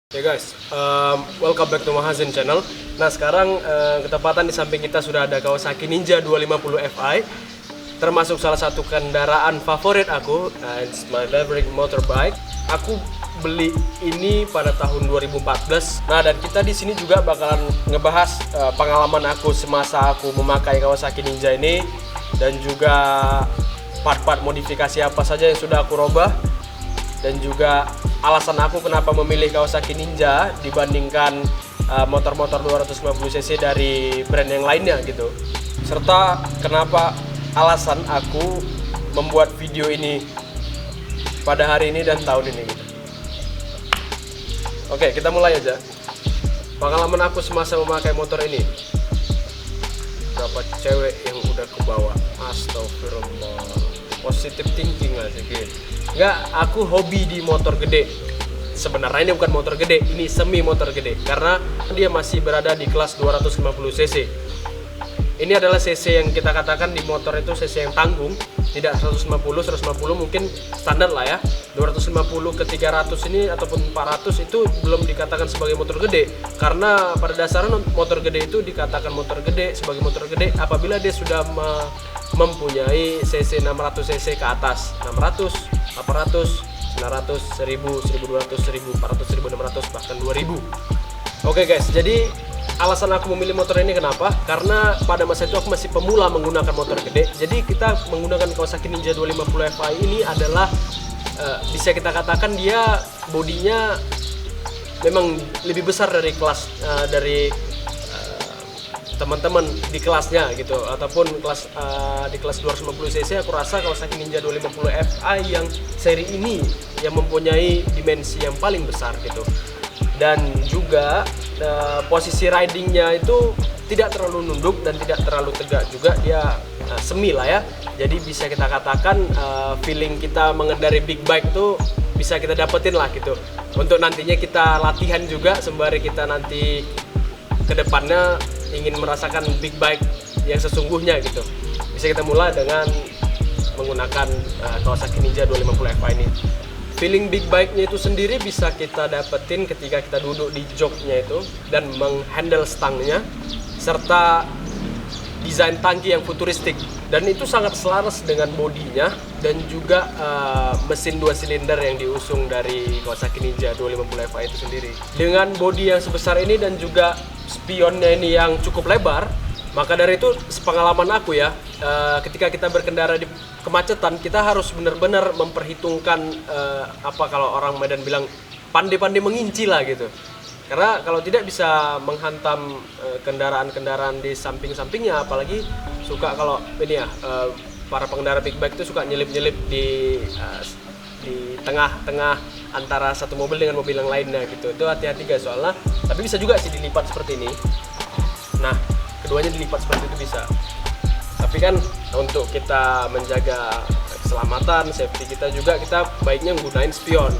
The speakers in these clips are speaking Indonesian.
Oke guys, welcome back to Mahazin channel. Nah sekarang ketepatan di samping kita sudah ada Kawasaki Ninja 250 Fi, termasuk salah satu kendaraan favorit aku. It's my favorite motorbike. Aku beli ini pada tahun 2014. Nah dan kita di sini juga bakalan ngebahas pengalaman aku semasa aku memakai Kawasaki Ninja ini, dan juga part-part modifikasi apa saja yang sudah aku robah, dan juga alasan aku kenapa memilih Kawasaki Ninja dibandingkan motor-motor 250cc dari brand yang lainnya gitu, serta kenapa alasan aku membuat video ini pada hari ini dan tahun ini gitu. Oke, kita mulai aja. Pengalaman aku semasa memakai motor ini. Berapa cewek yang udah kebawa, astagfirullah. Positive thinking lah sedikit. Enggak, aku hobi di motor gede. Sebenarnya ini bukan motor gede, ini semi motor gede, karena dia masih berada di kelas 250cc. Ini adalah cc yang kita katakan di motor itu cc yang tanggung, tidak 150 mungkin standar lah ya. 250 ke 300 ini ataupun 400 itu belum dikatakan sebagai motor gede, karena pada dasarnya motor gede itu dikatakan motor gede sebagai motor gede apabila dia sudah mempunyai cc 600cc ke atas, 600, 800, 900, 1000, 1200, 1400, 1600, bahkan 2000. Oke guys, jadi alasan aku memilih motor ini kenapa? Karena pada masa itu aku masih pemula menggunakan motor gede. Jadi kita menggunakan Kawasaki Ninja 250 Fi ini adalah bisa kita katakan dia bodinya memang lebih besar dari kelas teman-teman di kelasnya gitu, ataupun di kelas 250cc. Aku rasa Kawasaki Ninja 250 Fi yang seri ini yang mempunyai dimensi yang paling besar gitu, dan juga posisi ridingnya itu tidak terlalu nunduk dan tidak terlalu tegak juga, dia semi lah ya. Jadi bisa kita katakan feeling kita mengendarai big bike tuh bisa kita dapetin lah gitu, untuk nantinya kita latihan juga sembari kita nanti kedepannya ingin merasakan big bike yang sesungguhnya gitu. Bisa kita mulai dengan menggunakan Kawasaki Ninja 250 Fi ini. Feeling big bike-nya itu sendiri bisa kita dapetin ketika kita duduk di joknya itu dan menghandle stangnya, serta desain tangki yang futuristik, dan itu sangat selaras dengan bodinya dan juga mesin 2 silinder yang diusung dari Kawasaki Ninja 250 Fi itu sendiri. Dengan bodi yang sebesar ini dan juga spionnya ini yang cukup lebar, maka dari itu sepengalaman aku ya, ketika kita berkendara di kemacetan kita harus benar-benar memperhitungkan apa kalau orang Medan bilang pandai-pandai menginci lah gitu. Karena kalau tidak bisa menghantam kendaraan-kendaraan di samping-sampingnya, apalagi suka kalau ini ya, para pengendara big bike itu suka nyelip-nyelip di tengah-tengah antara satu mobil dengan mobil yang lainnya gitu. Itu hati-hati guys soalnya, tapi bisa juga sih dilipat seperti ini. Nah, keduanya dilipat seperti itu bisa. Tapi kan untuk kita menjaga keselamatan, safety kita juga, kita baiknya menggunakan spion.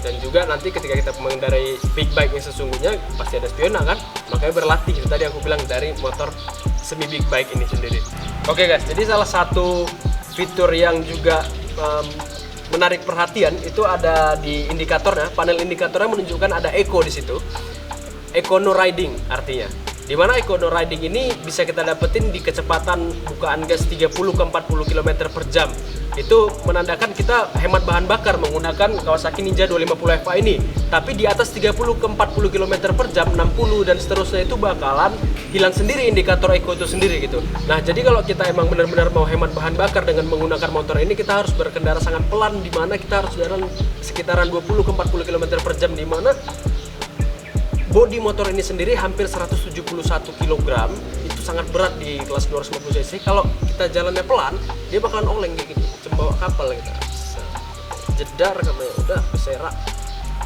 Dan juga nanti ketika kita mengendarai big bike yang sesungguhnya pasti ada spiona kan, makanya berlatih itu tadi aku bilang dari motor semi big bike ini sendiri. Oke guys, jadi salah satu fitur yang juga menarik perhatian itu ada di indikatornya. Panel indikatornya menunjukkan ada eco di situ, eco no riding artinya. Dimana eco no riding ini bisa kita dapetin di kecepatan bukaan gas 30 ke 40 km per jam. Itu menandakan kita hemat bahan bakar menggunakan Kawasaki Ninja 250 Fi ini. Tapi di atas 30 ke 40 km per jam, 60 dan seterusnya itu bakalan hilang sendiri indikator eco itu sendiri gitu. Nah jadi kalau kita emang benar-benar mau hemat bahan bakar dengan menggunakan motor ini, kita harus berkendara sangat pelan, dimana kita harus jalan sekitaran 20 ke 40 km per jam, dimana bodi motor ini sendiri hampir 171 kg, itu sangat berat di kelas 250cc. Kalau kita jalannya pelan, dia bakalan oleng kayak gini, bawa kapal kita. Jedar katanya, udah beserak,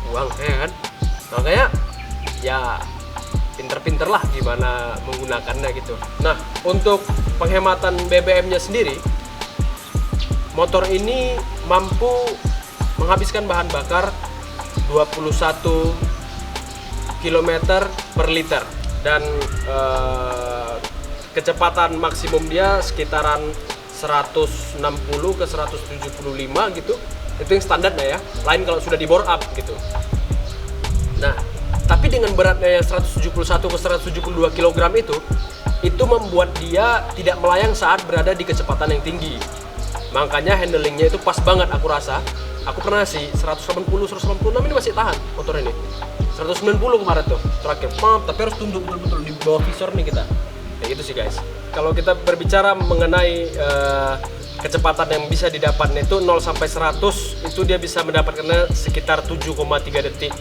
buang ya kan. Makanya ya pinter-pinter lah gimana menggunakannya gitu. Nah, untuk penghematan BBM-nya sendiri, motor ini mampu menghabiskan bahan bakar 21 km per liter, dan kecepatan maksimum dia sekitaran 160 ke 175 gitu. Itu yang standarnya ya, lain kalau sudah di bore up gitu. Nah, tapi dengan beratnya yang 171 ke 172 kg itu membuat dia tidak melayang saat berada di kecepatan yang tinggi. Makanya handlingnya itu pas banget aku rasa. Aku pernah sih 180, 186 ini masih tahan motor ini. 190 kemarin tuh terakhir, tapi harus tunduk betul-betul di bawah visor nih kita. Kayak gitu sih guys. Kalau kita berbicara mengenai kecepatan yang bisa didapat itu 0 sampai 100 itu dia bisa mendapatkannya sekitar 7,3 detik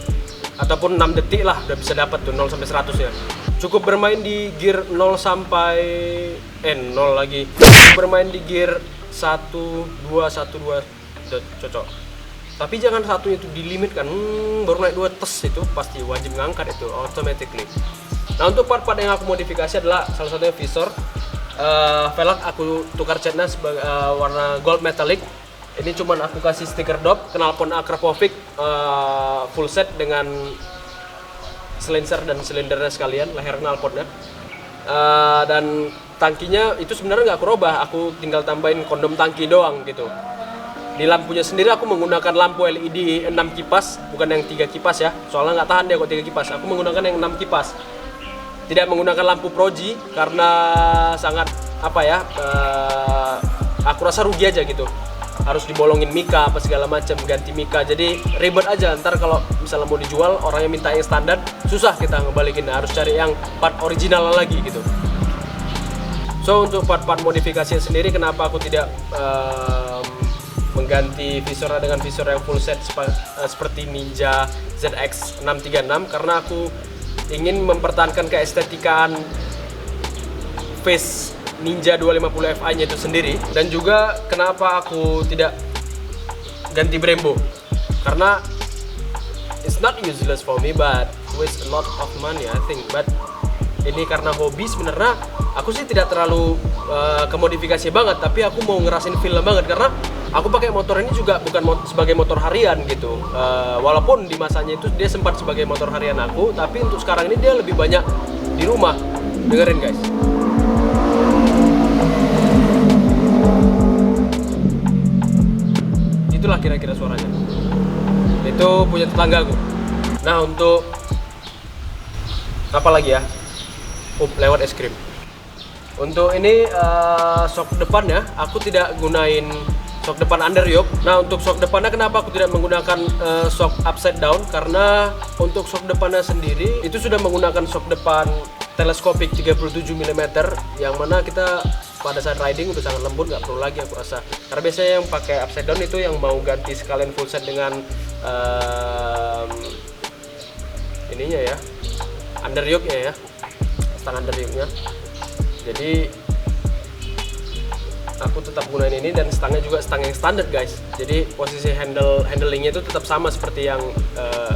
ataupun 6 detik lah udah bisa dapat tuh 0 sampai 100 ya. Cukup bermain di gear 0 sampai 0 lagi. Bermain di gear 1 2 1 2 udah cocok. Tapi jangan satu itu di limit kan. Baru naik 2 tes itu pasti wajib ngangkat itu automatically. Nah, untuk part-part yang aku modifikasi adalah salah satunya visor. Velg aku tukar catnya sebagai warna gold metallic. Ini cuman aku kasih stiker dop, knalpot Akrapovic full set dengan silencer dan silindernya sekalian, leher knalpotnya. Dan tangkinya itu sebenarnya nggak aku robah, aku tinggal tambahin kondom tangki doang gitu. Di lampunya sendiri aku menggunakan lampu LED 6 kipas, bukan yang 3 kipas ya. Soalnya nggak tahan dia kok 3 kipas. Aku menggunakan yang 6 kipas. Tidak menggunakan lampu proji karena sangat aku rasa rugi aja gitu, harus dibolongin mika apa segala macam, ganti mika, jadi ribet aja. Ntar kalau misalnya mau dijual orangnya minta yang standar, susah kita ngebalikin, harus cari yang part original lagi gitu. So untuk part-part modifikasi sendiri, kenapa aku tidak mengganti visornya dengan visor yang full set seperti Ninja ZX 636, karena aku ingin mempertahankan keestetikaan face Ninja 250 Fi nya itu sendiri. Dan juga kenapa aku tidak ganti Brembo, karena it's not useless for me but waste a lot of money I think. But ini karena hobi sebenarnya, aku sih tidak terlalu kemodifikasi banget, tapi aku mau ngerasain feel banget karena aku pakai motor ini juga bukan sebagai motor harian gitu. Walaupun di masanya itu dia sempat sebagai motor harian aku, tapi untuk sekarang ini dia lebih banyak di rumah. Dengerin guys. Itulah kira-kira suaranya. Itu punya tetanggaku. Nah, untuk apa lagi ya? Lewat es krim. Untuk ini shock depannya aku tidak gunain shock depan under yoke. Nah, untuk shock depannya kenapa aku tidak menggunakan shock upside down? Karena untuk shock depannya sendiri itu sudah menggunakan shock depan teleskopik 37 mm yang mana kita pada saat riding udah sangat lembut, nggak perlu lagi aku rasa. Karena biasanya yang pakai upside down itu yang mau ganti sekalian full set dengan ininya ya, under yoke-nya ya, stang under yoke-nya. Jadi aku tetap gunain ini, dan stangnya juga stang yang standar guys. Jadi posisi handlingnya itu tetap sama seperti yang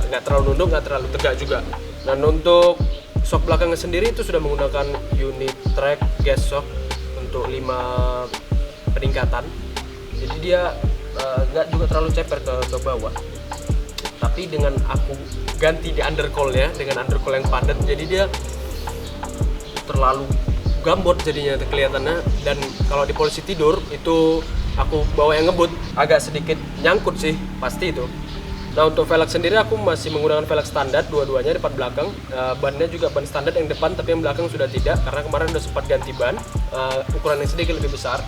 nggak terlalu nunduk, nggak terlalu tegak juga. Dan untuk shock belakangnya sendiri itu sudah menggunakan unit track gas shock untuk 5 peningkatan. Jadi dia nggak juga terlalu ceper ke bawah. Tapi dengan aku ganti di undercoil-nya dengan undercoil yang padat, jadi dia terlalu gambot jadinya kelihatannya. Dan kalau di posisi tidur itu aku bawa yang ngebut, agak sedikit nyangkut sih pasti itu. Nah, untuk velg sendiri aku masih menggunakan velg standar dua-duanya, depan belakang. Bannya juga ban standar yang depan, tapi yang belakang sudah tidak karena kemarin udah sempat ganti ban, ukuran yang sedikit lebih besar.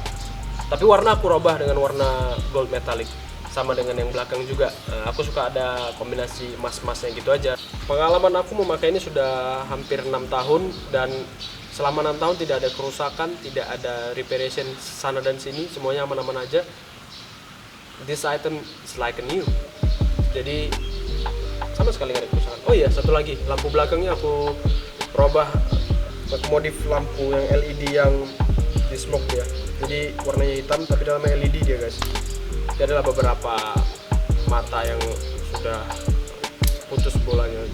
Tapi warna aku rubah dengan warna gold metallic, sama dengan yang belakang juga. Aku suka ada kombinasi emas-emasnya gitu aja. Pengalaman aku memakai ini sudah hampir 6 tahun, dan selama 6 tahun tidak ada kerusakan, tidak ada reparation sana dan sini, semuanya aman-aman aja. This item is like a new. Jadi sama sekali nggak ada kerusakan. Oh iya, satu lagi, lampu belakangnya aku robah, aku modif lampu yang LED yang di smoke ya. Jadi warnanya hitam tapi dalamnya LED dia guys. Dia adalah beberapa mata yang sudah putus bolanya.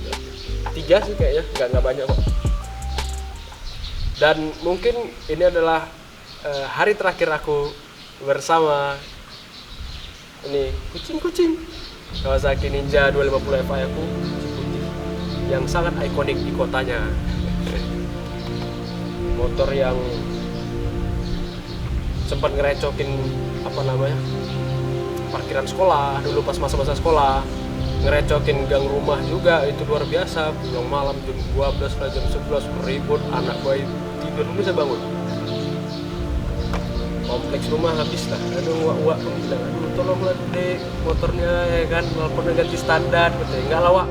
3 sih kayaknya, nggak banyak kok. Dan mungkin ini adalah hari terakhir aku bersama ini kucing-kucing Kawasaki Ninja 250 Fi aku, putih, yang sangat ikonik di kotanya. Motor yang sempat ngerecokin parkiran sekolah dulu pas masa-masa sekolah. ngerecokin gang rumah juga, itu luar biasa. Pulang malam jam 12 lah, jam 11 ribut, anak gue tidur belum bisa bangun. Kompleks rumah habis lah. Aduh, uak pun bilang, aduh tolonglah dek motornya ya kan, walaupun ganti standar gitu. Enggak lah Wak,